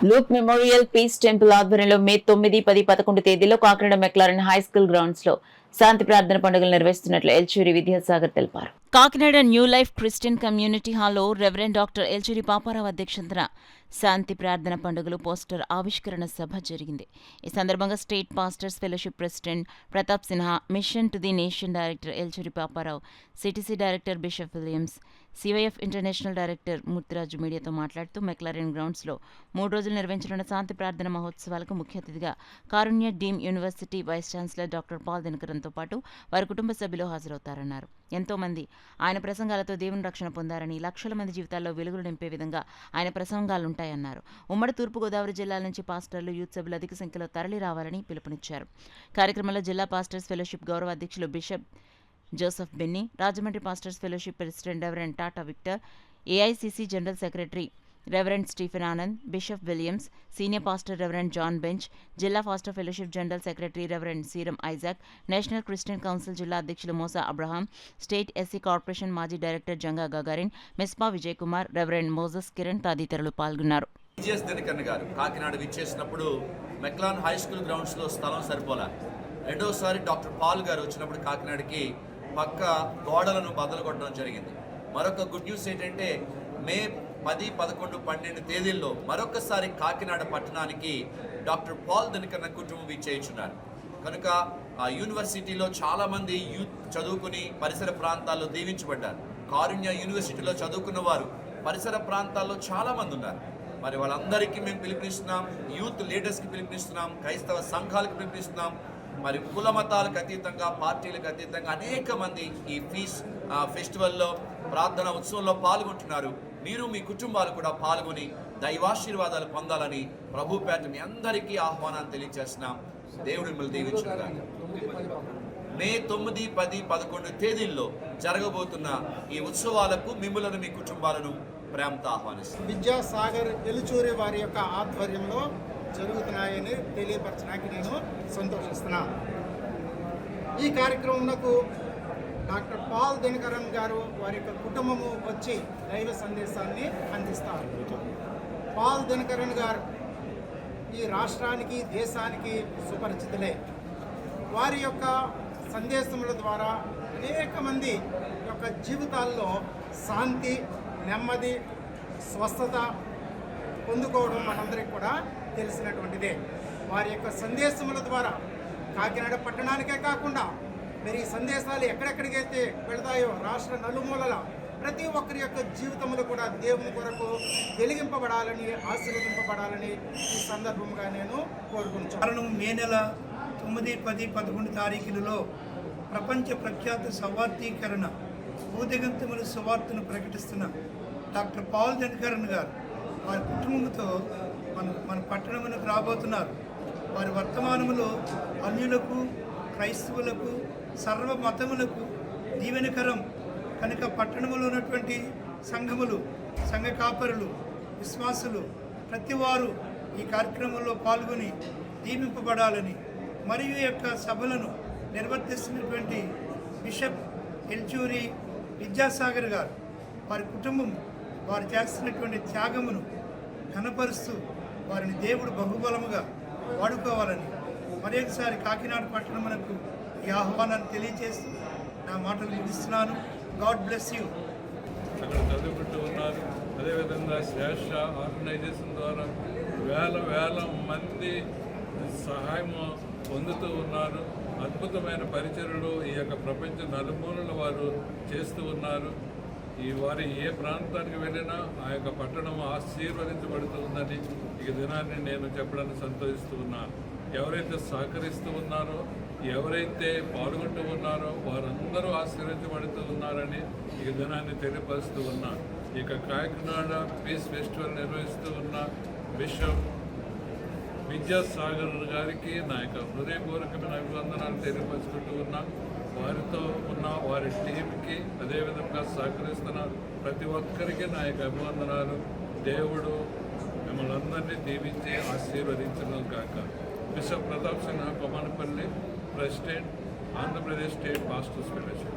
Luke memorial piece temple ఆధ్వర్యంలో మే 9, 10, 11 తేదీల్లో Kakinada McLaren high school grounds లో శాంతి ప్రార్థన పండుగలు నిర్వహిస్తున్నట్లు ఎల్చూరి విద్యాసాగర్ తెలిపారు. Kakinada new life Christian community హాల్లో రెవరెండ్ డాక్టర్ ఎల్చూరి పాపారావు అధ్యక్షతన శాంతి ప్రార్థన పండుగలు పోస్టర్ ఆవిష్కరణ సభ జరిగింది. ఈ సందర్భంగా state pastors fellowship president Pratap Sinha, mission to the nation director Elchuri Paparao, CTC director bishop Williams, CYF international director Murthyraju మీడియాతో మాట్లాడుతూ మెక్లారెన్ గ్రౌండ్స్లో 3 రోజులు నిర్వహించనున్న శాంతి ప్రార్థన మహోత్సవాలకు ముఖ్య అతిథిగా Karunya deemed university vice chancellor doctor Paul దినకరన్తో పాటు వారి కుటుంబ సభ్యులు హాజరవుతారన్నారు. ఎంతో మంది ఆయన ప్రసంగాలతో దేవుని రక్షణ పొందారని, లక్షల మంది జీవితాల్లో వెలుగులు నింపే విధంగా ఆయన ప్రసంగాలుంటాయన్నారు. ఉమ్మడి తూర్పుగోదావరి జిల్లాల నుంచి పాస్టర్లు, యూత్ సభ్యులు అధిక సంఖ్యలో తరలి రావాలని పిలుపునిచ్చారు. కార్యక్రమంలో జిల్లా పాస్టర్స్ ఫెలోషిప్ గౌరవ అధ్యక్షులు bishop Joseph Benny, Rajahmundry pastors fellowship president reverend Tata Victor, AICC general secretary reverend Stephen Anand, bishop Williams, senior pastor reverend John Bench, జిల్లా pastor fellowship general secretary reverend సీరం ఐజాక్, నేషనల్ క్రిస్టియన్ కౌన్సిల్ జిల్లా అధ్యక్షులు మోసా Abraham, state SC corporation మాజీ director Janga Gagarin, మెస్పా Vijay Kumar, reverend Moses Kiran తదితరులు పాల్గొన్నారు. కాకినాడ విచ్చేసినప్పుడు మెక్లాన్ హై స్కూల్ గ్రౌండ్స్ లో స్థలం సరిపోలా. రెండోసారి డాక్టర్ పాల్ గారు వచ్చినప్పుడు కాకినాడకి పక్క గోడలను బద్దలు కొట్టడం జరిగింది. మరొక గుడ్ న్యూస్ ఏంటంటే మే 10, 11, 12 తేదీల్లో మరొకసారి కాకినాడ పట్టణానికి డాక్టర్ పాల్ దినకరన్ కుటుంబం విచ్చేయించున్నారు. కనుక ఆ యూనివర్సిటీలో చాలామంది యూత్ చదువుకుని పరిసర ప్రాంతాల్లో దీవించబడ్డారు. కారుణ్య యూనివర్సిటీలో చదువుకున్న వారు పరిసర ప్రాంతాల్లో చాలామంది ఉన్నారు. మరి వాళ్ళందరికీ మేము పిలుపునిస్తున్నాం, యూత్ లీడర్స్కి పిలుపునిస్తున్నాం, క్రైస్తవ సంఘాలకు పిలుపునిస్తున్నాం. మరి కుల మతాలకు అతీతంగా, పార్టీలకు అతీతంగా అనేక మంది ఈ ఫెస్టివల్లో ప్రార్థన ఉత్సవంలో పాల్గొంటున్నారు. మీరు మీ కుటుంబాలు కూడా పాల్గొని దైవాశీర్వాదాలు పొందాలని ప్రభు పేట మీ అందరికీ ఆహ్వానాన్ని తెలియజేస్తున్నాం. దేవుడు మిమ్మల్ని దీవించుగాక. మే 9, 10, 11 తేదీల్లో జరగబోతున్న ఈ ఉత్సవాలకు మిమ్మల్ని మీ కుటుంబాలను ప్రేమతో ఆహ్వానిస్తాం. విద్యాసాగర్ ఎలుచూరి వారి యొక్క ఆధ్వర్యంలో జరుగుతున్నాయని తెలియపరచడానికి నేను సంతోషిస్తున్నాను. ఈ కార్యక్రమంలో డాక్టర్ పాల్ దినకరన్ గారు వారి యొక్క కుటుంబము వచ్చి దైవ సందేశాన్ని అందిస్తారు. పాల్ దినకరన్ గారు ఈ రాష్ట్రానికి, దేశానికి సుపరిచితులే. వారి యొక్క సందేశముల ద్వారా అనేక మంది యొక్క జీవితాల్లో శాంతి, నెమ్మది, స్వస్థత పొందుకోవడం మనందరికీ కూడా తెలిసినటువంటిదే. వారి యొక్క సందేశముల ద్వారా కాకినాడ పట్టణానికే కాకుండా మరి ఈ సందేశాలు ఎక్కడెక్కడికైతే వెళతాయో రాష్ట్ర నలుమూలల ప్రతి ఒక్కరి యొక్క జీవితంలో కూడా దేవుని కొరకు వెలిగింపబడాలని, ఆశీర్వదింపబడాలని ఈ సందర్భంగా నేను కోరుకుంటున్నాను. మే నెల 9, 10, 11 తారీఖులలో ప్రపంచ ప్రఖ్యాత సవార్థీకరణ భూదిగంతముల సువార్తను ప్రకటిస్తున్న డాక్టర్ పాల్ దినకరన్ గారు వారి కుటుంబంతో మన పట్టణములకు రాబోతున్నారు. వారి వర్తమానములో అన్యులకు, క్రైస్తవులకు, సర్వ మతములకు దీవెనకరం కనుక పట్టణంలో ఉన్నటువంటి సంఘములు, సంఘ కాపరులు, విశ్వాసులు ప్రతి వారు ఈ కార్యక్రమంలో పాల్గొని దీవింపబడాలని, మరియు ఈ యొక్క సభలను నిర్వర్తిస్తున్నటువంటి బిషప్ ఎల్చూరి విద్యాసాగర్ గారు వారి కుటుంబం వారు చేస్తున్నటువంటి త్యాగమును ఘనపరుస్తూ వారిని దేవుడు బహుబలముగా వాడుకోవాలని మరి ఒకసారి కాకినాడ పట్టణమునకు ఈ ఆహ్వానాన్ని తెలియజేస్తూ నా మాటలు ముగిస్తున్నాను. God bless you. అక్కడ చదువుకుంటూ ఉన్నారు. అదేవిధంగా శ్రేష్ఠ ఆర్గనైజేషన్ ద్వారా వేల మంది సహాయం పొందుతూ ఉన్నారు. అద్భుతమైన పరిచర్యలు ఈ యొక్క ప్రపంచ నలుమూలల వారు చేస్తూ ఉన్నారు. ఈ వారి ఏ ప్రాంతానికి వెళ్ళినా ఆ యొక్క పట్టణం ఆశీర్వదించబడుతూ ఉందని ఈ దినాన్ని నేను చెప్పడానికి సంతోషిస్తూ ఉన్నాను. ఎవరైతే సహకరిస్తూ ఉన్నారో, ఎవరైతే పాల్గొంటూ ఉన్నారో వారందరూ ఆశీర్వదించబడుతూ ఉన్నారని ఈ దినాన్ని తెలియపరుస్తూ ఉన్నాను. ఇక కాకినాడ పీస్ ఫెస్టివల్ నిర్వహిస్తూ ఉన్న బిషప్ విద్యాసాగర్ గారికి నా యొక్క హృదయపూర్వకమైన అభివందనాలు తెలియపరుచుకుంటూ ఉన్నాను. వారితో ఉన్న వారి టీంకి, అదేవిధంగా సహకరిస్తున్న ప్రతి ఒక్కరికి నా యొక్క అభివందనాలు. దేవుడు మిమ్మల్ని అందరినీ దీవించి ఆశీర్వదించను కాక. Bishop Pratap Sinha, Kommanapalli, president, Andhra Pradesh state pastors fellowship.